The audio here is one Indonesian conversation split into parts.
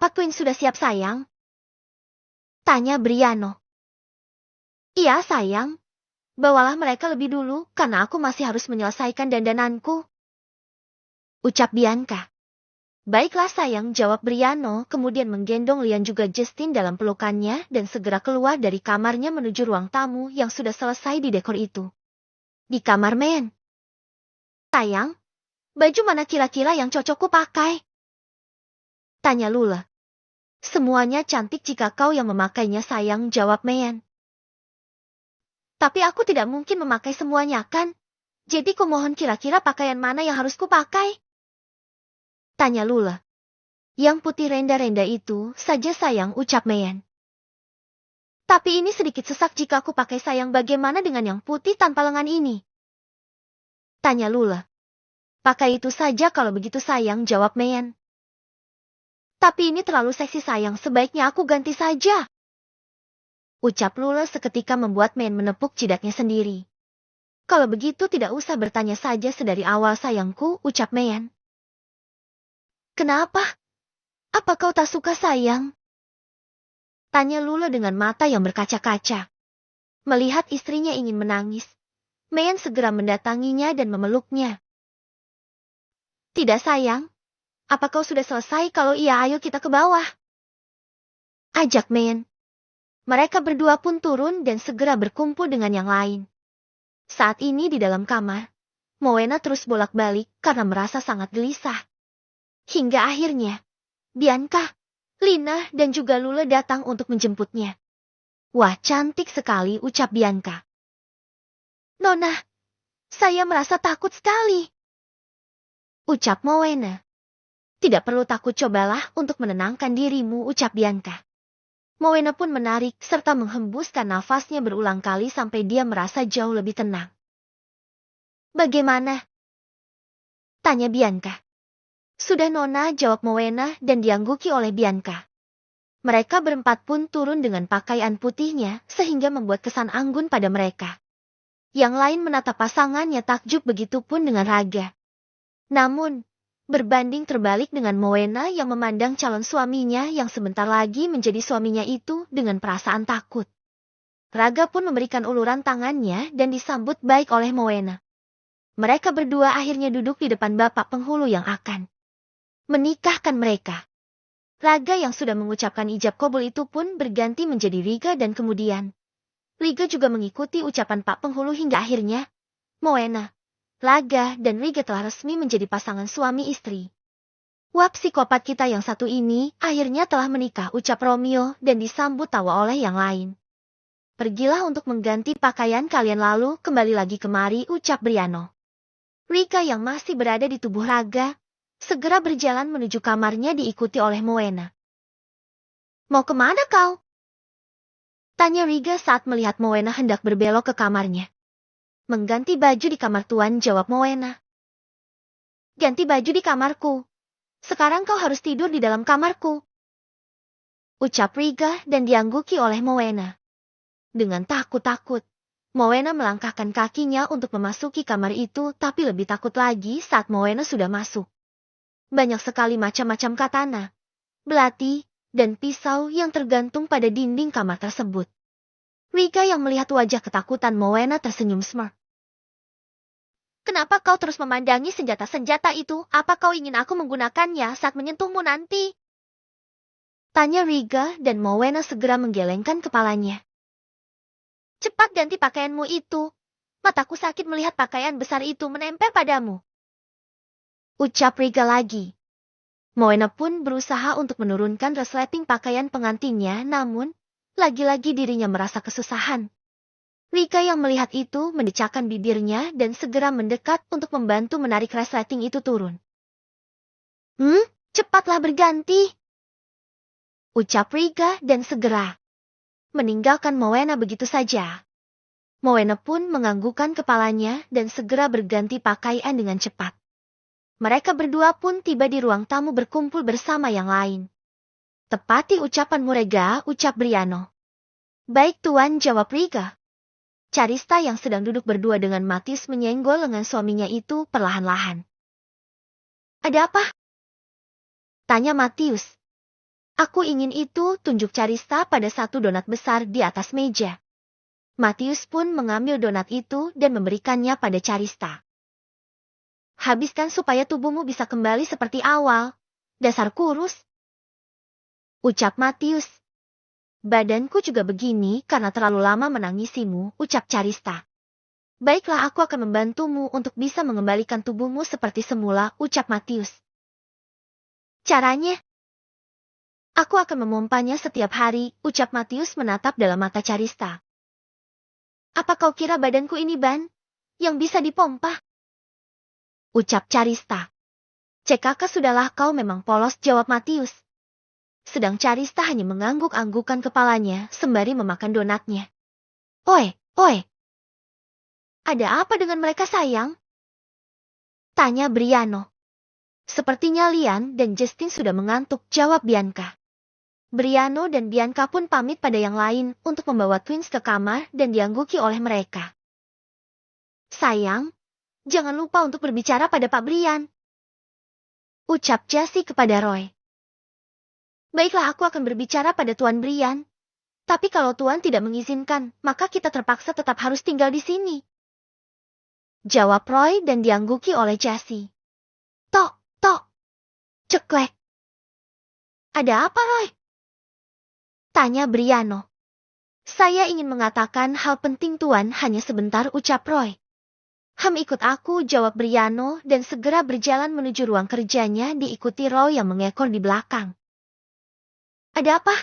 Pak Queen sudah siap sayang? Tanya Briano. Iya sayang. Bawalah mereka lebih dulu karena aku masih harus menyelesaikan dandananku. Ucap Bianca. Baiklah sayang, jawab Briano, kemudian menggendong Lian juga Justin dalam pelukannya dan segera keluar dari kamarnya menuju ruang tamu yang sudah selesai didekor itu. Di kamar Mayan. Sayang, baju mana kira-kira yang cocok ku pakai? Tanya Lula. Semuanya cantik jika kau yang memakainya sayang, jawab Mayan. Tapi aku tidak mungkin memakai semuanya kan? Jadi kumohon kira-kira pakaian mana yang harus kupakai? Tanya Lula. Yang putih renda-renda itu saja sayang, ucap Mayan. Tapi ini sedikit sesak jika aku pakai sayang, bagaimana dengan yang putih tanpa lengan ini? Tanya Lula. Pakai itu saja kalau begitu sayang, jawab Mayan. Tapi ini terlalu seksi sayang, sebaiknya aku ganti saja. Ucap Lula seketika membuat Mayan menepuk jidatnya sendiri. Kalau begitu tidak usah bertanya saja sedari awal sayangku, ucap Mayan. Kenapa? Apa kau tak suka sayang? Tanya Lula dengan mata yang berkaca-kaca. Melihat istrinya ingin menangis, Mayan segera mendatanginya dan memeluknya. Tidak sayang. Apa kau sudah selesai? Kalau iya ayo kita ke bawah. Ajak Mayan. Mereka berdua pun turun dan segera berkumpul dengan yang lain. Saat ini di dalam kamar, Moena terus bolak-balik karena merasa sangat gelisah. Hingga akhirnya, Bianca, Lina dan juga Lula datang untuk menjemputnya. Wah, cantik sekali, ucap Bianca. Nona, saya merasa takut sekali. Ucap Moena. Tidak perlu takut, cobalah untuk menenangkan dirimu, ucap Bianca. Moena pun menarik serta menghembuskan nafasnya berulang kali sampai dia merasa jauh lebih tenang. Bagaimana? Tanya Bianca. Sudah Nona, jawab Moena dan diangguki oleh Bianca. Mereka berempat pun turun dengan pakaian putihnya sehingga membuat kesan anggun pada mereka. Yang lain menatap pasangannya takjub, begitu pun dengan Raga. Namun, berbanding terbalik dengan Moena yang memandang calon suaminya yang sebentar lagi menjadi suaminya itu dengan perasaan takut. Raga pun memberikan uluran tangannya dan disambut baik oleh Moena. Mereka berdua akhirnya duduk di depan bapak penghulu yang akan menikahkan mereka. Raga yang sudah mengucapkan ijab kabul itu pun berganti menjadi Riga dan kemudian Riga juga mengikuti ucapan Pak Penghulu hingga akhirnya Moena, Raga dan Riga telah resmi menjadi pasangan suami istri. Wah, psikopat kita yang satu ini akhirnya telah menikah, ucap Romeo dan disambut tawa oleh yang lain. Pergilah untuk mengganti pakaian kalian lalu kembali lagi kemari, ucap Briano. Riga yang masih berada di tubuh Raga segera berjalan menuju kamarnya diikuti oleh Moena. Mau kemana kau? Tanya Riga saat melihat Moena hendak berbelok ke kamarnya. Mengganti baju di kamar tuan, jawab Moena. Ganti baju di kamarku. Sekarang kau harus tidur di dalam kamarku. Ucap Riga dan diangguki oleh Moena. Dengan takut-takut, Moena melangkahkan kakinya untuk memasuki kamar itu, tapi lebih takut lagi saat Moena sudah masuk. Banyak sekali macam-macam katana, belati, dan pisau yang tergantung pada dinding kamar tersebut. Riga yang melihat wajah ketakutan Moena tersenyum smirk. Kenapa kau terus memandangi senjata-senjata itu? Apa kau ingin aku menggunakannya saat menyentuhmu nanti? Tanya Riga dan Moena segera menggelengkan kepalanya. Cepat ganti pakaianmu itu. Mataku sakit melihat pakaian besar itu menempel padamu. Ucap Riga lagi. Moena pun berusaha untuk menurunkan resleting pakaian pengantinnya, namun lagi-lagi dirinya merasa kesusahan. Riga yang melihat itu mendecakkan bibirnya dan segera mendekat untuk membantu menarik resleting itu turun. Cepatlah berganti. Ucap Riga dan segera meninggalkan Moena begitu saja. Moena pun menganggukkan kepalanya dan segera berganti pakaian dengan cepat. Mereka berdua pun tiba di ruang tamu berkumpul bersama yang lain. Tepati ucapanmu Rega, ucap Briano. Baik tuan, jawab Riga. Carista yang sedang duduk berdua dengan Matius menyenggol lengan suaminya itu perlahan-lahan. Ada apa? Tanya Matius. Aku ingin itu, tunjuk Carista pada satu donat besar di atas meja. Matius pun mengambil donat itu dan memberikannya pada Carista. Habiskan supaya tubuhmu bisa kembali seperti awal. Dasar kurus. Ucap Matius. Badanku juga begini karena terlalu lama menangisimu, ucap Carista. Baiklah, aku akan membantumu untuk bisa mengembalikan tubuhmu seperti semula, ucap Matius. Caranya? Aku akan memompanya setiap hari, ucap Matius menatap dalam mata Carista. Apa kau kira badanku ini ban? Yang bisa dipompa? Ucap Carista. Cekaka, sudahlah, kau memang polos, jawab Matius. Sedang Carista hanya mengangguk-anggukan kepalanya sembari memakan donatnya. Oi, oi. Ada apa dengan mereka, sayang? Tanya Briano. Sepertinya Lian dan Justin sudah mengantuk, jawab Bianca. Briano dan Bianca pun pamit pada yang lain untuk membawa Twins ke kamar dan diangguki oleh mereka. Sayang, jangan lupa untuk berbicara pada Pak Brian, ucap Jessie kepada Roy. Baiklah, aku akan berbicara pada Tuan Brian. Tapi kalau Tuan tidak mengizinkan, maka kita terpaksa tetap harus tinggal di sini, jawab Roy dan diangguki oleh Jessie. Tok, tok, ceklek. Ada apa, Roy? Tanya Briano. Saya ingin mengatakan hal penting, Tuan, hanya sebentar, ucap Roy. Ikut aku, jawab Briano dan segera berjalan menuju ruang kerjanya diikuti Roy yang mengekor di belakang. Ada apa?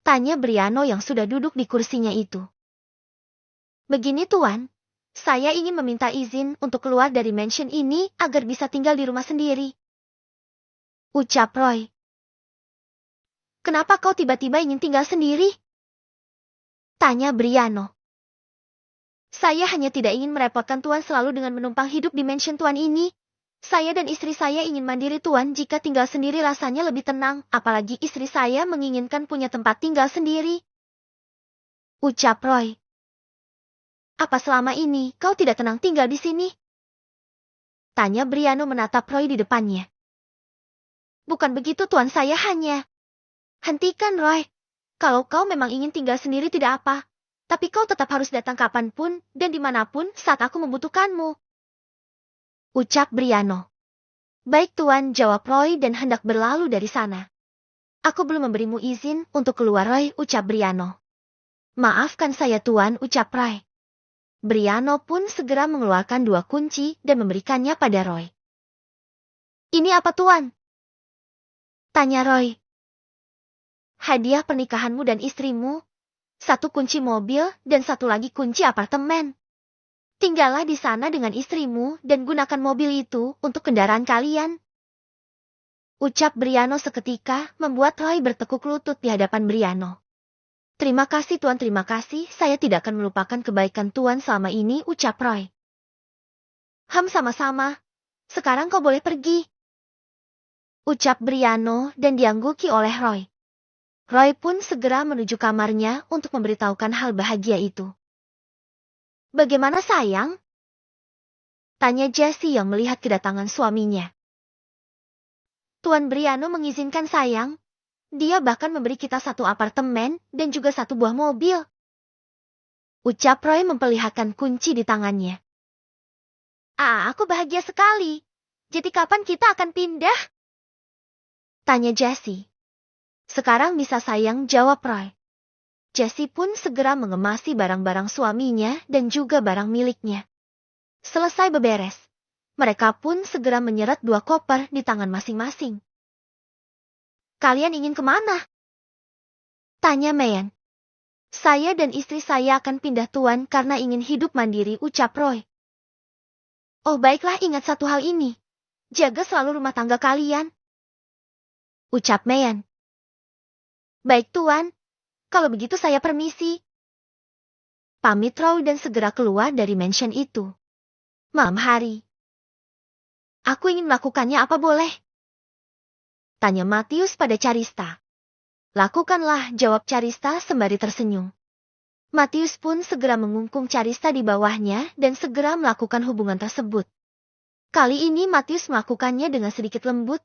Tanya Briano yang sudah duduk di kursinya itu. Begini, Tuan. Saya ingin meminta izin untuk keluar dari mansion ini agar bisa tinggal di rumah sendiri, ucap Roy. Kenapa kau tiba-tiba ingin tinggal sendiri? Tanya Briano. Saya hanya tidak ingin merepotkan Tuan selalu dengan menumpang hidup di mansion Tuan ini. Saya dan istri saya ingin mandiri, Tuan. Jika tinggal sendiri rasanya lebih tenang, apalagi istri saya menginginkan punya tempat tinggal sendiri, ucap Roy. Apa selama ini kau tidak tenang tinggal di sini? Tanya Briano menatap Roy di depannya. Bukan begitu, Tuan, saya hanya... Hentikan, Roy. Kalau kau memang ingin tinggal sendiri tidak apa. Tapi kau tetap harus datang kapanpun dan dimanapun saat aku membutuhkanmu, ucap Briano. Baik, Tuan, jawab Roy dan hendak berlalu dari sana. Aku belum memberimu izin untuk keluar, Roy, ucap Briano. Maafkan saya, Tuan, ucap Roy. Briano pun segera mengeluarkan 2 kunci dan memberikannya pada Roy. Ini apa, Tuan? Tanya Roy. Hadiah pernikahanmu dan istrimu, 1 kunci mobil dan 1 lagi kunci apartemen. Tinggallah di sana dengan istrimu dan gunakan mobil itu untuk kendaraan kalian, ucap Briano seketika membuat Roy bertekuk lutut di hadapan Briano. Terima kasih, Tuan, terima kasih, saya tidak akan melupakan kebaikan Tuan selama ini, ucap Roy. Sama-sama. Sekarang kau boleh pergi, ucap Briano dan diangguki oleh Roy. Roy pun segera menuju kamarnya untuk memberitahukan hal bahagia itu. Bagaimana, sayang? Tanya Jessie yang melihat kedatangan suaminya. Tuan Briano mengizinkan, sayang. Dia bahkan memberi kita 1 apartemen dan juga 1 buah mobil, ucap Roy memperlihatkan kunci di tangannya. Aku bahagia sekali. Jadi kapan kita akan pindah? Tanya Jessie. Sekarang bisa, sayang, jawab Roy. Jessie pun segera mengemasi barang-barang suaminya dan juga barang miliknya. Selesai beberes, mereka pun segera menyeret 2 koper di tangan masing-masing. Kalian ingin kemana? Tanya Mayan. Saya dan istri saya akan pindah, Tuan, karena ingin hidup mandiri, ucap Roy. Oh, baiklah, ingat satu hal ini. Jaga selalu rumah tangga kalian, ucap Mayan. Baik, Tuan. Kalau begitu saya permisi. Pamit Roy dan segera keluar dari mansion itu. Malam hari. Aku ingin melakukannya, apa boleh? Tanya Matius pada Carista. Lakukanlah, jawab Carista sembari tersenyum. Matius pun segera mengungkung Carista di bawahnya dan segera melakukan hubungan tersebut. Kali ini Matius melakukannya dengan sedikit lembut,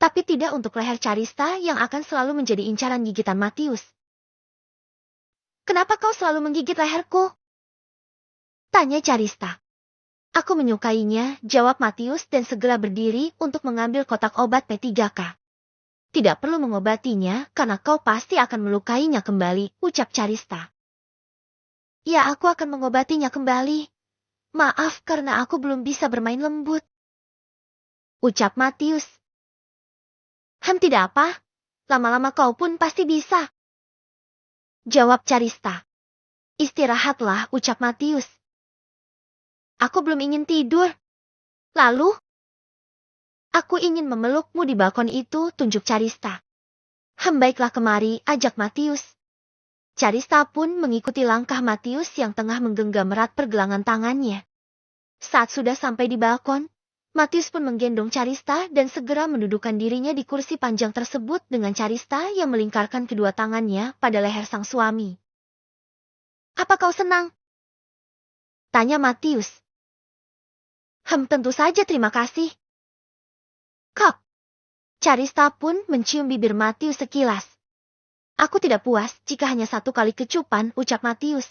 Tapi tidak untuk leher Carista yang akan selalu menjadi incaran gigitan Matius. Kenapa kau selalu menggigit leherku? Tanya Carista. Aku menyukainya, jawab Matius dan segera berdiri untuk mengambil kotak obat P3K. Tidak perlu mengobatinya karena kau pasti akan melukainya kembali, ucap Carista. Ya, aku akan mengobatinya kembali. Maaf karena aku belum bisa bermain lembut, ucap Matius. Tidak apa, lama-lama kau pun pasti bisa, jawab Carista. Istirahatlah, ucap Matius. Aku belum ingin tidur. Lalu? Aku ingin memelukmu di balkon itu, tunjuk Carista. Baiklah kemari, ajak Matius. Carista pun mengikuti langkah Matius yang tengah menggenggam erat pergelangan tangannya. Saat sudah sampai di balkon, Matius pun menggendong Carista dan segera mendudukkan dirinya di kursi panjang tersebut dengan Carista yang melingkarkan kedua tangannya pada leher sang suami. Apa kau senang? Tanya Matius. Tentu saja, terima kasih. Kak. Carista pun mencium bibir Matius sekilas. Aku tidak puas jika hanya satu kali kecupan, ucap Matius.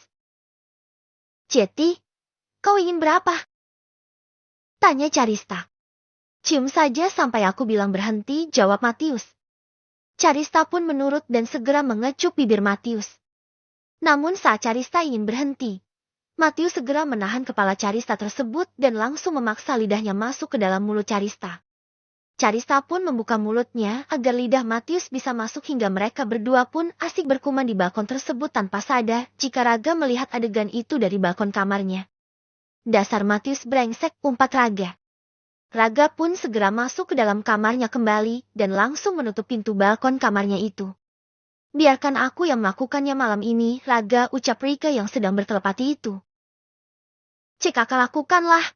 Jadi, kau ingin berapa? Tanya Carista. Cium saja sampai aku bilang berhenti, jawab Matius. Carista pun menurut dan segera mengecup bibir Matius. Namun saat Carista ingin berhenti, Matius segera menahan kepala Carista tersebut dan langsung memaksa lidahnya masuk ke dalam mulut Carista. Carista pun membuka mulutnya agar lidah Matius bisa masuk hingga mereka berdua pun asik berkuman di balkon tersebut tanpa sadar jika Raga melihat adegan itu dari balkon kamarnya. Dasar Matius brengsek, umpat Raga. Raga pun segera masuk ke dalam kamarnya kembali dan langsung menutup pintu balkon kamarnya itu. Biarkan aku yang melakukannya malam ini, Raga, ucap Rika yang sedang bertelepati itu. Kakak lakukanlah.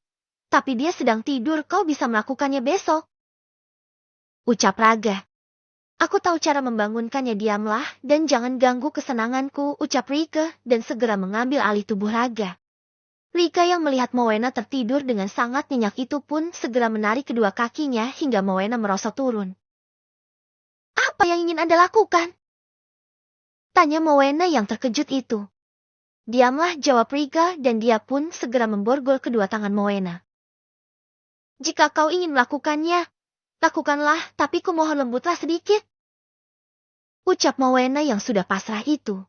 Tapi dia sedang tidur, kau bisa melakukannya besok, ucap Raga. Aku tahu cara membangunkannya, diamlah dan jangan ganggu kesenanganku, ucap Rika dan segera mengambil alih tubuh Raga. Rika yang melihat Mowena tertidur dengan sangat nyenyak itu pun segera menarik kedua kakinya hingga Mowena merosot turun. Apa yang ingin Anda lakukan? Tanya Mowena yang terkejut itu. Diamlah, jawab Rika dan dia pun segera memborgol kedua tangan Mowena. Jika kau ingin melakukannya, lakukanlah, tapi kumohon lembutlah sedikit, ucap Mowena yang sudah pasrah itu.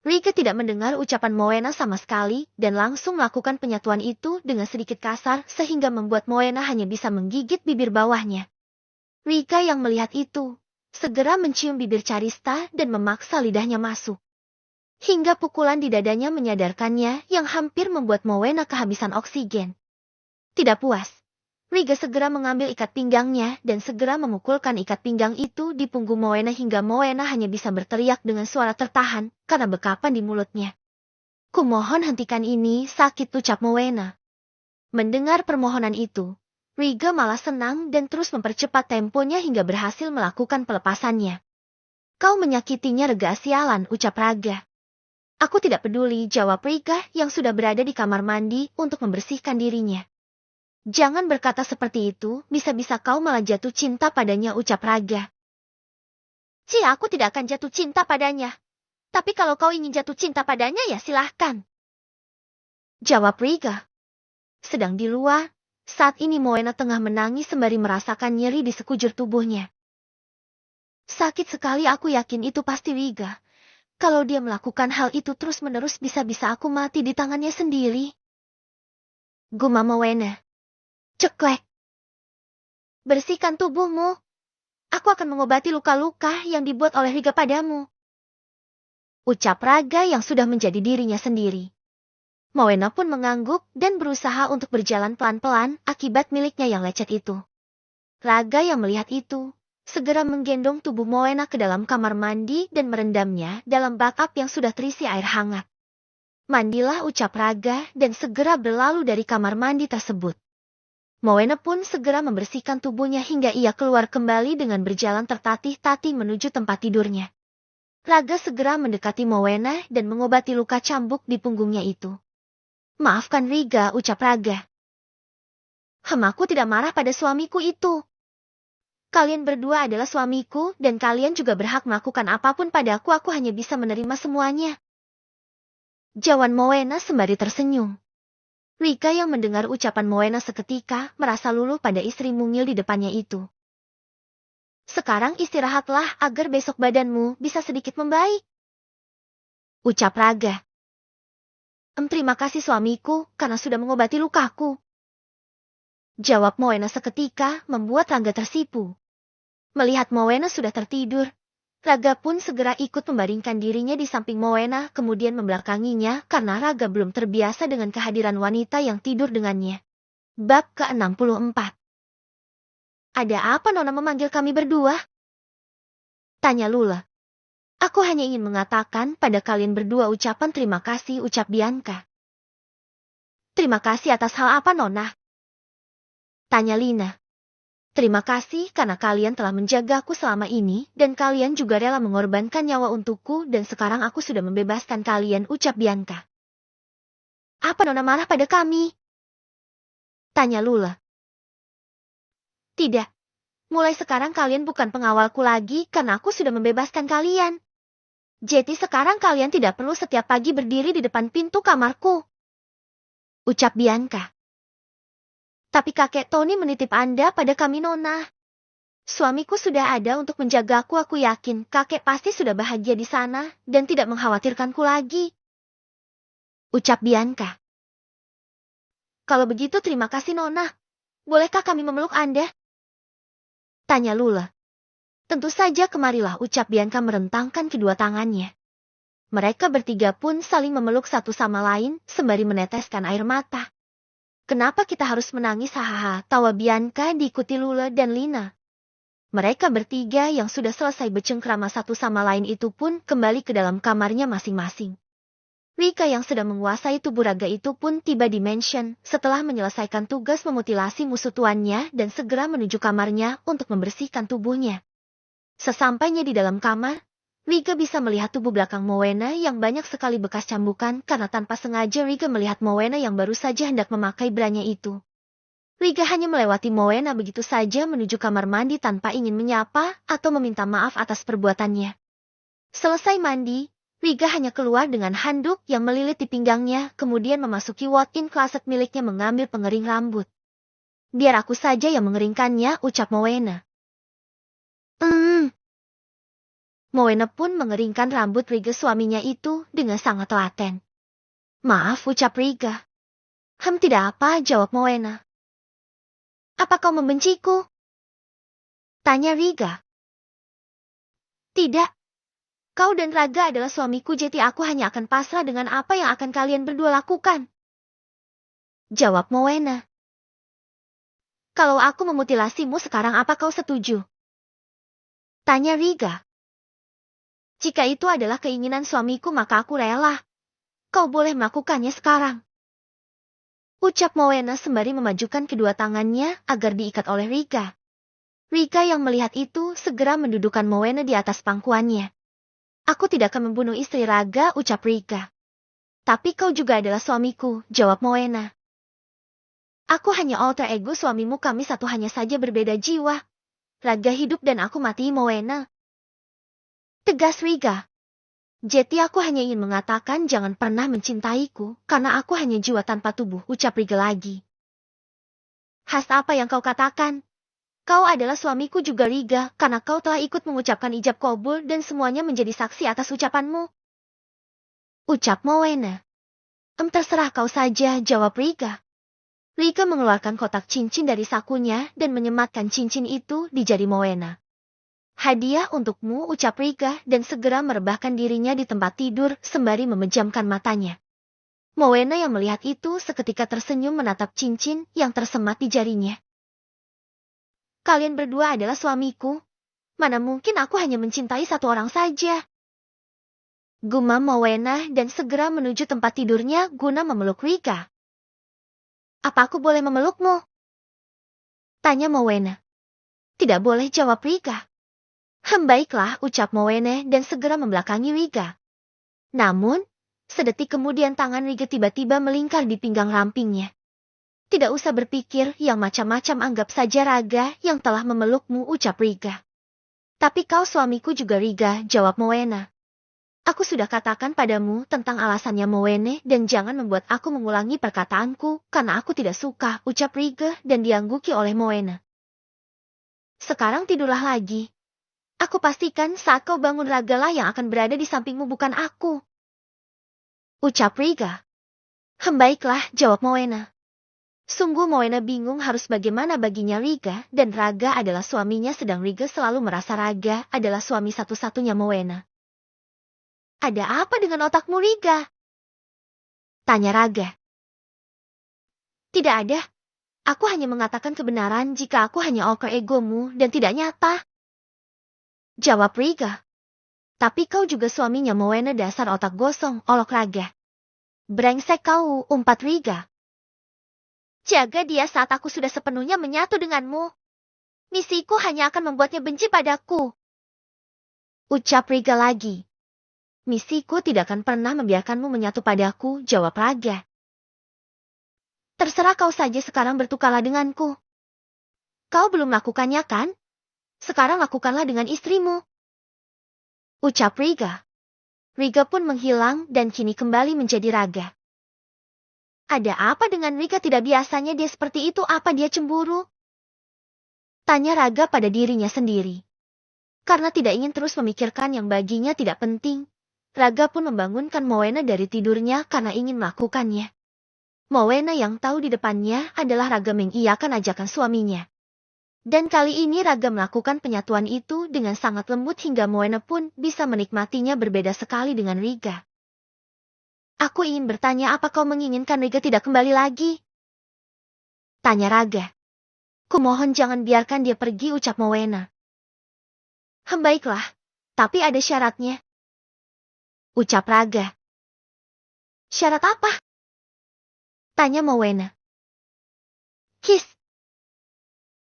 Rika tidak mendengar ucapan Mowena sama sekali dan langsung melakukan penyatuan itu dengan sedikit kasar sehingga membuat Mowena hanya bisa menggigit bibir bawahnya. Rika yang melihat itu, segera mencium bibir Carista dan memaksa lidahnya masuk. Hingga pukulan di dadanya menyadarkannya yang hampir membuat Mowena kehabisan oksigen. Tidak puas, Rika segera mengambil ikat pinggangnya dan segera memukulkan ikat pinggang itu di punggung Mowena hingga Mowena hanya bisa berteriak dengan suara tertahan karena bekapan di mulutnya. Kumohon hentikan ini, sakit, ucap Mowena. Mendengar permohonan itu, Rika malah senang dan terus mempercepat temponya hingga berhasil melakukan pelepasannya. Kau menyakitinya, Rega, sialan, ucap Raga. Aku tidak peduli, jawab Rika yang sudah berada di kamar mandi untuk membersihkan dirinya. Jangan berkata seperti itu, bisa-bisa kau malah jatuh cinta padanya, ucap Raga. Aku tidak akan jatuh cinta padanya. Tapi kalau kau ingin jatuh cinta padanya ya silahkan, jawab Rika. Sedang di luar, saat ini Mowena tengah menangis sembari merasakan nyeri di sekujur tubuhnya. Sakit sekali, aku yakin itu pasti Rika. Kalau dia melakukan hal itu terus-menerus bisa-bisa aku mati di tangannya sendiri, gumam Mowena. Ceklek. Bersihkan tubuhmu. Aku akan mengobati luka-luka yang dibuat oleh Rika padamu, ucap Raga yang sudah menjadi dirinya sendiri. Mowena pun mengangguk dan berusaha untuk berjalan pelan-pelan akibat miliknya yang lecet itu. Raga yang melihat itu, segera menggendong tubuh Mowena ke dalam kamar mandi dan merendamnya dalam bathtub yang sudah terisi air hangat. Mandilah, ucap Raga dan segera berlalu dari kamar mandi tersebut. Mowena pun segera membersihkan tubuhnya hingga ia keluar kembali dengan berjalan tertatih-tatih menuju tempat tidurnya. Raga segera mendekati Mowena dan mengobati luka cambuk di punggungnya itu. Maafkan Riga, ucap Raga. Aku tidak marah pada suamiku itu. Kalian berdua adalah suamiku dan kalian juga berhak melakukan apapun padaku. Aku hanya bisa menerima semuanya. Jawan Moena sembari tersenyum. Rika yang mendengar ucapan Moena seketika merasa luluh pada istri mungil di depannya itu. Sekarang istirahatlah agar besok badanmu bisa sedikit membaik. Ucap Raga. Terima kasih suamiku karena sudah mengobati lukaku. Jawab Moena seketika membuat Raga tersipu. Melihat Moena sudah tertidur, Raga pun segera ikut membaringkan dirinya di samping Moena kemudian membelakanginya karena Raga belum terbiasa dengan kehadiran wanita yang tidur dengannya. Bab ke-64. Ada apa Nona memanggil kami berdua? Tanya Lula. Aku hanya ingin mengatakan pada kalian berdua ucapan terima kasih, ucap Bianca. Terima kasih atas hal apa Nona? Tanya Lina. Terima kasih karena kalian telah menjagaku selama ini dan kalian juga rela mengorbankan nyawa untukku dan sekarang aku sudah membebaskan kalian, ucap Bianca. Apa Nona marah pada kami? Tanya Lula. Tidak. Mulai sekarang kalian bukan pengawalku lagi karena aku sudah membebaskan kalian. Jadi sekarang kalian tidak perlu setiap pagi berdiri di depan pintu kamarku. Ucap Bianca. Tapi kakek Tony menitip Anda pada kami Nona. Suamiku sudah ada untuk menjagaku, aku yakin kakek pasti sudah bahagia di sana dan tidak mengkhawatirkanku lagi. Ucap Bianca. Kalau begitu terima kasih Nona. Bolehkah kami memeluk Anda? Tanya Lula. Tentu saja kemarilah, ucap Bianca merentangkan kedua tangannya. Mereka bertiga pun saling memeluk satu sama lain sembari meneteskan air mata. Kenapa kita harus menangis, hahaha, tawa Bianca diikuti Lula dan Lina. Mereka bertiga yang sudah selesai bercengkrama satu sama lain itu pun kembali ke dalam kamarnya masing-masing. Rika yang sedang menguasai tubuh Raga itu pun tiba di mansion setelah menyelesaikan tugas memutilasi musuh tuannya dan segera menuju kamarnya untuk membersihkan tubuhnya. Sesampainya di dalam kamar, Rika bisa melihat tubuh belakang Moena yang banyak sekali bekas cambukan karena tanpa sengaja Rika melihat Moena yang baru saja hendak memakai branya itu. Rika hanya melewati Moena begitu saja menuju kamar mandi tanpa ingin menyapa atau meminta maaf atas perbuatannya. Selesai mandi, Rika hanya keluar dengan handuk yang melilit di pinggangnya kemudian memasuki walk-in closet miliknya mengambil pengering rambut. Biar aku saja yang mengeringkannya, ucap Moena. Moena pun mengeringkan rambut Riga suaminya itu dengan sangat telaten. Maaf, ucap Riga. Tidak apa, jawab Moena. Apa kau membenciku? Tanya Riga. Tidak. Kau dan Raga adalah suamiku, jadi aku hanya akan pasrah dengan apa yang akan kalian berdua lakukan. Jawab Moena. Kalau aku memutilasimu sekarang, apa kau setuju? Tanya Riga. Jika itu adalah keinginan suamiku maka aku rela. Kau boleh melakukannya sekarang. Ucap Moena sembari memajukan kedua tangannya agar diikat oleh Rika. Rika yang melihat itu segera mendudukan Moena di atas pangkuannya. Aku tidak akan membunuh istri Raga, ucap Rika. Tapi kau juga adalah suamiku, jawab Moena. Aku hanya alter ego suamimu, kami satu hanya saja berbeda jiwa. Raga hidup dan aku mati, Moena. Tegas Riga. Jadi aku hanya ingin mengatakan jangan pernah mencintaiku, karena aku hanya jiwa tanpa tubuh, ucap Riga lagi. Has apa yang kau katakan? Kau adalah suamiku juga Riga, karena kau telah ikut mengucapkan ijab kabul dan semuanya menjadi saksi atas ucapanmu. Ucap Moena. Terserah kau saja, jawab Riga. Riga mengeluarkan kotak cincin dari sakunya dan menyematkan cincin itu di jari Moena. Hadiah untukmu, ucap Rika dan segera merebahkan dirinya di tempat tidur sembari memejamkan matanya. Moena yang melihat itu seketika tersenyum menatap cincin yang tersemat di jarinya. Kalian berdua adalah suamiku. Mana mungkin aku hanya mencintai satu orang saja. Gumam Moena dan segera menuju tempat tidurnya guna memeluk Rika. Apa aku boleh memelukmu? Tanya Moena. Tidak boleh, jawab Rika. Baiklah, ucap Moena dan segera membelakangi Riga. Namun, sedetik kemudian tangan Riga tiba-tiba melingkar di pinggang rampingnya. Tidak usah berpikir yang macam-macam, anggap saja Raga yang telah memelukmu, ucap Riga. Tapi kau suamiku juga, Riga, jawab Moena. Aku sudah katakan padamu tentang alasannya Moene dan jangan membuat aku mengulangi perkataanku karena aku tidak suka, ucap Riga dan diangguki oleh Moena. Sekarang tidurlah lagi. Aku pastikan saat kau bangun Ragalah yang akan berada di sampingmu, bukan aku, ucap Riga. Baiklah, jawab Moena. Sungguh Moena bingung harus bagaimana baginya Riga dan Raga adalah suaminya, sedang Riga selalu merasa Raga adalah suami satu-satunya Moena. Ada apa dengan otakmu, Riga? Tanya Raga. Tidak ada. Aku hanya mengatakan kebenaran jika aku hanya alter egomu dan tidak nyata, jawab Riga. Tapi kau juga suaminya Moena, dasar otak gosong, olok Raga. Brengsek kau, umpat Riga. Jaga dia saat aku sudah sepenuhnya menyatu denganmu. Misiku hanya akan membuatnya benci padaku, ucap Riga lagi. Misiku tidak akan pernah membiarkanmu menyatu padaku, jawab Raga. Terserah kau saja, sekarang bertukarlah denganku. Kau belum melakukannya kan? Sekarang lakukanlah dengan istrimu, ucap Riga. Riga pun menghilang dan kini kembali menjadi Raga. Ada apa dengan Riga? Tidak biasanya dia seperti itu, apa dia cemburu? Tanya Raga pada dirinya sendiri. Karena tidak ingin terus memikirkan yang baginya tidak penting, Raga pun membangunkan Moena dari tidurnya karena ingin melakukannya. Moena yang tahu di depannya adalah Raga mengiyakan ajakan suaminya. Dan kali ini Raga melakukan penyatuan itu dengan sangat lembut hingga Moena pun bisa menikmatinya, berbeda sekali dengan Riga. Aku ingin bertanya, apa kau menginginkan Riga tidak kembali lagi? Tanya Raga. Kumohon jangan biarkan dia pergi, ucap Moena. Baiklah, tapi ada syaratnya, ucap Raga. Syarat apa? Tanya Moena. Kiss.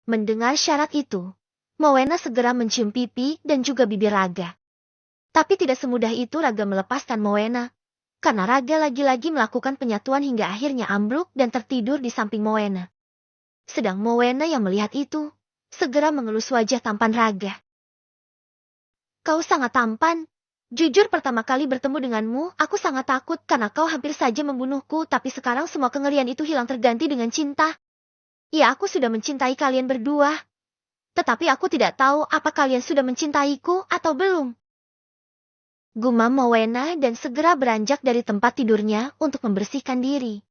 Mendengar syarat itu, Moena segera mencium pipi dan juga bibir Raga. Tapi tidak semudah itu Raga melepaskan Moena, karena Raga lagi-lagi melakukan penyatuan hingga akhirnya ambruk dan tertidur di samping Moena. Sedang Moena yang melihat itu, segera mengelus wajah tampan Raga. Kau sangat tampan. Jujur pertama kali bertemu denganmu, aku sangat takut karena kau hampir saja membunuhku, tapi sekarang semua kengerian itu hilang terganti dengan cinta. Ya, aku sudah mencintai kalian berdua. Tetapi aku tidak tahu apa kalian sudah mencintaiku atau belum. Gumam Moena dan segera beranjak dari tempat tidurnya untuk membersihkan diri.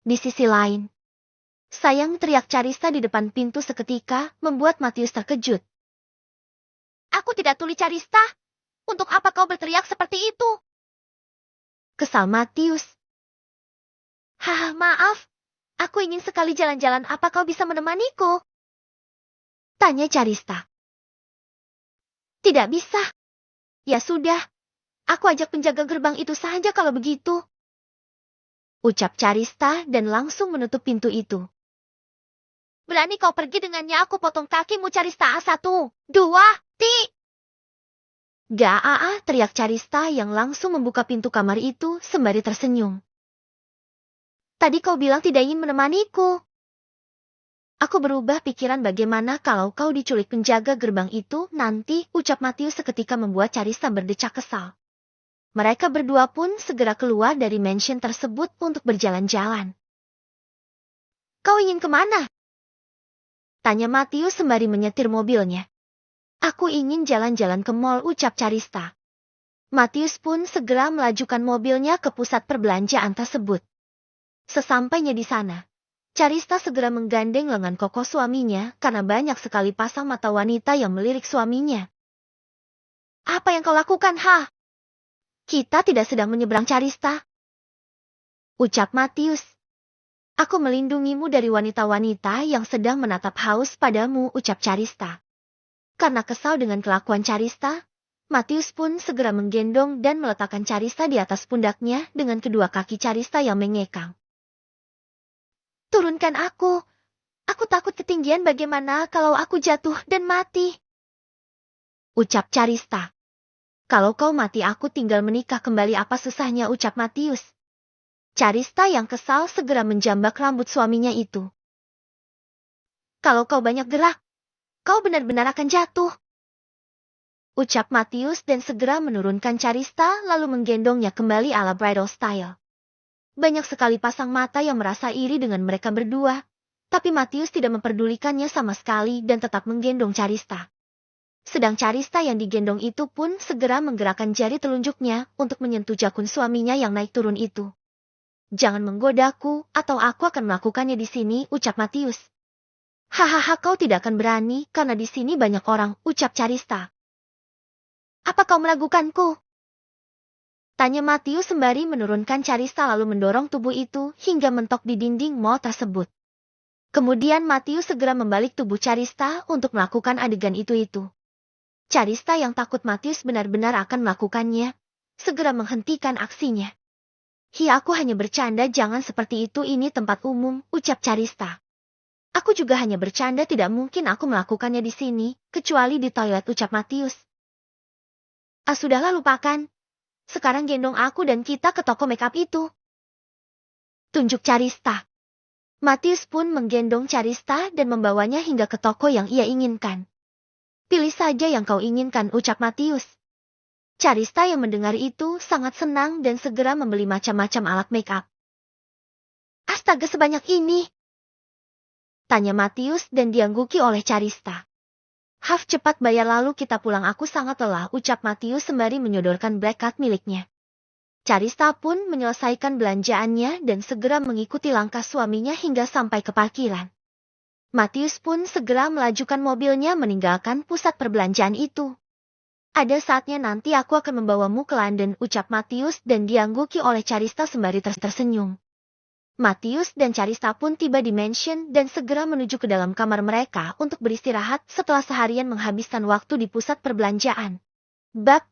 Di sisi lain, sayang, teriak Carista di depan pintu seketika membuat Matius terkejut. Aku tidak tuli, Carista. Untuk apa kau berteriak seperti itu? Kesal Matius. Maaf. Aku ingin sekali jalan-jalan, apa kau bisa menemaniku? Tanya Carista. Tidak bisa. Ya sudah. Aku ajak penjaga gerbang itu saja kalau begitu, ucap Carista dan langsung menutup pintu itu. Berani kau pergi dengannya, aku potong kakimu, Carista. 1, 2, ti. Gaa, teriak Carista yang langsung membuka pintu kamar itu sembari tersenyum. Tadi kau bilang tidak ingin menemaniku. Aku berubah pikiran, bagaimana kalau kau diculik penjaga gerbang itu nanti, ucap Matius seketika membuat Carista berdecak kesal. Mereka berdua pun segera keluar dari mansion tersebut untuk berjalan-jalan. Kau ingin kemana? Tanya Matius sembari menyetir mobilnya. Aku ingin jalan-jalan ke mall, ucap Carista. Matius pun segera melajukan mobilnya ke pusat perbelanjaan tersebut. Sesampainya di sana, Carista segera menggandeng lengan kokoh suaminya karena banyak sekali pasang mata wanita yang melirik suaminya. Apa yang kau lakukan, Kita tidak sedang menyeberang, Carista, ucap Matius. Aku melindungimu dari wanita-wanita yang sedang menatap haus padamu, ucap Carista. Karena kesal dengan kelakuan Carista, Matius pun segera menggendong dan meletakkan Carista di atas pundaknya dengan kedua kaki Carista yang mengekang. Turunkan aku. Aku takut ketinggian, bagaimana kalau aku jatuh dan mati? Ucap Carista. Kalau kau mati aku tinggal menikah kembali, apa susahnya, ucap Matius. Carista yang kesal segera menjambak rambut suaminya itu. Kalau kau banyak gerak, kau benar-benar akan jatuh. Ucap Matius dan segera menurunkan Carista lalu menggendongnya kembali ala bridal style. Banyak sekali pasang mata yang merasa iri dengan mereka berdua, tapi Matius tidak memperdulikannya sama sekali dan tetap menggendong Carista. Sedang Carista yang digendong itu pun segera menggerakkan jari telunjuknya untuk menyentuh jakun suaminya yang naik turun itu. Jangan menggodaku atau aku akan melakukannya di sini, ucap Matius. Hahaha, kau tidak akan berani karena di sini banyak orang, ucap Carista. Apa kau meragukanku? Tanya Matius sembari menurunkan Carista lalu mendorong tubuh itu hingga mentok di dinding mall tersebut. Kemudian Matius segera membalik tubuh Carista untuk melakukan adegan itu. Carista yang takut Matius benar-benar akan melakukannya, segera menghentikan aksinya. Hi, aku hanya bercanda, jangan seperti itu, ini tempat umum, ucap Carista. Aku juga hanya bercanda, tidak mungkin aku melakukannya di sini, kecuali di toilet, ucap Matius. Sudahlah, lupakan. Sekarang gendong aku dan kita ke toko makeup itu. Tunjuk Carista. Matius pun menggendong Carista dan membawanya hingga ke toko yang ia inginkan. Pilih saja yang kau inginkan, ucap Matius. Carista yang mendengar itu sangat senang dan segera membeli macam-macam alat makeup. Astaga, sebanyak ini? Tanya Matius dan diangguki oleh Carista. Haf, cepat bayar lalu kita pulang, aku sangat lelah, ucap Matius sembari menyodorkan black card miliknya. Carista pun menyelesaikan belanjaannya dan segera mengikuti langkah suaminya hingga sampai ke parkiran. Matius pun segera melajukan mobilnya meninggalkan pusat perbelanjaan itu. Ada saatnya nanti aku akan membawamu ke London, ucap Matius dan diangguki oleh Carista sembari tersenyum. Matius dan Carista pun tiba di mansion dan segera menuju ke dalam kamar mereka untuk beristirahat setelah seharian menghabiskan waktu di pusat perbelanjaan. Bab